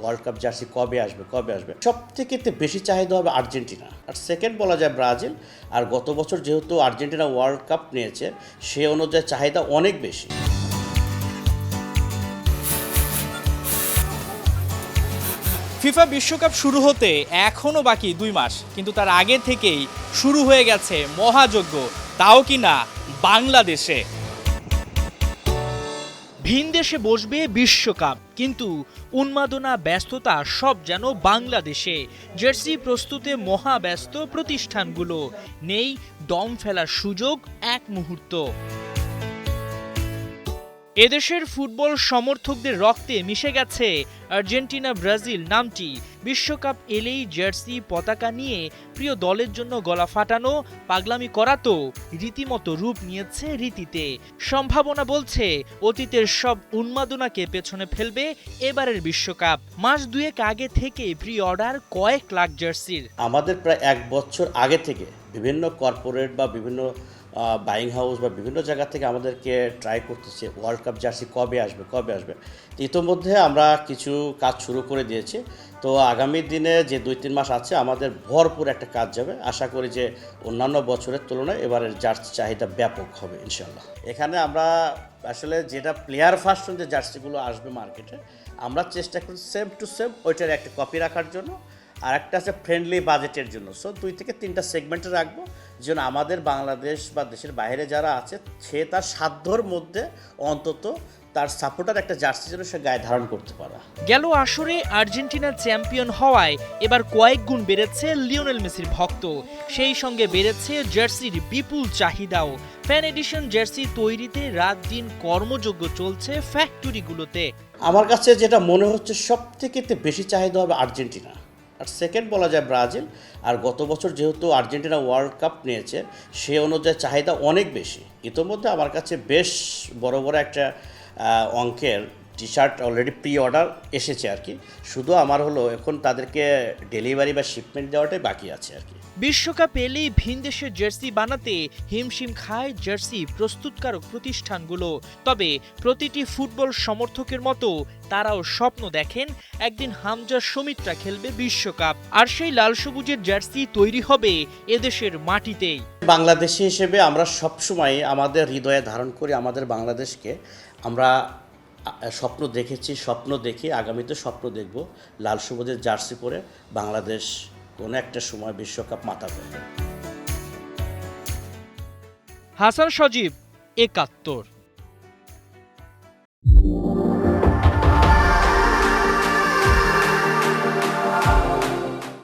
World cup jersey কবে আসবে সবথেকে বেশি চাহিদা হবে আর্জেন্টিনা, আর সেকেন্ড বলা যায় ব্রাজিল। আর গত বছর যেহেতু আর্জেন্টিনা ওয়ার্ল্ড কাপ নিয়েছে, সে অনুযায়ী চাহিদা অনেক বেশি। ফিফা বিশ্বকাপ শুরু হতে এখনও বাকি 2 মাস, কিন্তু তার আগে থেকেই শুরু হয়ে গেছে মহাযজ্ঞ, তাও কিনা বাংলাদেশে। ভিন দেশে বসবে বিশ্বকাপ, কিন্তু উন্মাদনা ব্যস্ততা সব যেন বাংলাদেশে। জার্সি প্রস্তুতে মহাব্যস্ত প্রতিষ্ঠানগুলো, নেই দম ফেলার সুযোগ এক মুহূর্ত। এদেশের ফুটবল সমর্থকদের রক্তে মিশে গেছে আর্জেন্টিনা ব্রাজিল নামটি। বিশ্বকাপ এলেই জার্সি পতাকা নিয়ে প্রিয় দলের জন্য গলা ফাটানো, পাগলামি করা তো রীতিমতো রূপ নিয়েছে রীতিতে। সম্ভাবনা বলছে অতীতের সব উন্মাদনাকে পেছনে ফেলবে এবারের বিশ্বকাপ। মাস দুয়েক আগে থেকে প্রি অর্ডার কয়েক লাখ জার্সির। আমাদের প্রায় 1 বছর আগে থেকে বিভিন্ন কর্পোরেট বা বিভিন্ন বাইং হাউস বা বিভিন্ন জায়গা থেকে আমাদেরকে ট্রাই করতেছে ওয়ার্ল্ড কাপ জার্সি কবে আসবে। ইতোমধ্যে আমরা কিছু কাজ শুরু করে দিয়েছি। তো আগামী দিনে যে 2-3 মাস আছে, আমাদের ভরপুর একটা কাজ যাবে। আশা করি যে অন্যান্য বছরের তুলনায় এবারের জার্সি চাহিদা ব্যাপক হবে ইনশাল্লাহ। এখানে আমরা আসলে যেটা প্লেয়ার ফার্স্ট যে জার্সিগুলো আসবে মার্কেটে, আমরা চেষ্টা করি সেম টু সেম ওইটার একটা কপি রাখার জন্য, আর একটা আছে ফ্রেন্ডলি বাজেটের জন্য। সো 2 থেকে 3টা সেগমেন্টে রাখবো, যেন আমাদের বাংলাদেশ বা দেশের বাইরে যারা আছে, সে তার সাধ্যর মধ্যে অন্তত তার সাপোর্টার একটা জার্সি যেন সে গায়ে ধারণ করতে পারে। গেল আসরে আর্জেন্টিনা চ্যাম্পিয়ন হওয়ায় এবার কয়েক গুণ বেড়েছে লিওনেল মেসির ভক্ত, সেই সঙ্গে বেড়েছে জার্সির বিপুল চাহিদাও। ফ্যান এডিশন জার্সি তৈরিতে রাত দিন কর্মযজ্ঞ চলছে ফ্যাক্টরিগুলোতে। আমার কাছে যেটা মনে হচ্ছে সবথেকে বেশি চাহিদা হবে আর্জেন্টিনা, আর সেকেন্ড বলা যায় ব্রাজিল। আর গত বছর যেহেতু আর্জেন্টিনা ওয়ার্ল্ড কাপ নিয়েছে, সে অনুযায়ী চাহিদা অনেক বেশি। ইতোমধ্যে আমার কাছে বেশ বড় একটা অঙ্কের T shirt already pre order এসেছে আর কি। শুধু আমার হলো এখন তাদেরকে ডেলিভারি বা শিপমেন্ট দেওয়াটাই বাকি আছে আর কি। বিশ্বকাপ এলেই ভিন দেশের জার্সি বানাতে হিমশিম খায় জার্সি প্রস্তুতকারক প্রতিষ্ঠানগুলো। তবে প্রতিটি ফুটবল সমর্থকের মতো তারাও স্বপ্ন দেখেন একদিন হামজা সমিতরা খেলবে বিশ্বকাপ, আর সেই লাল সবুজের জার্সি তৈরি হবে এদেশের মাটিতেই। বাংলাদেশি হিসেবে আমরা সবসময় আমাদের হৃদয়ে ধারণ করি আমাদের বাংলাদেশকে। আমরা স্বপ্ন দেখেছি, স্বপ্ন দেখি, আগামীতে স্বপ্ন দেখব লাল সবুজের জার্সি পরে বাংলাদেশ কোনো একটা সময় বিশ্বকাপ মাতাবে। হাসান সজীব, ৭১।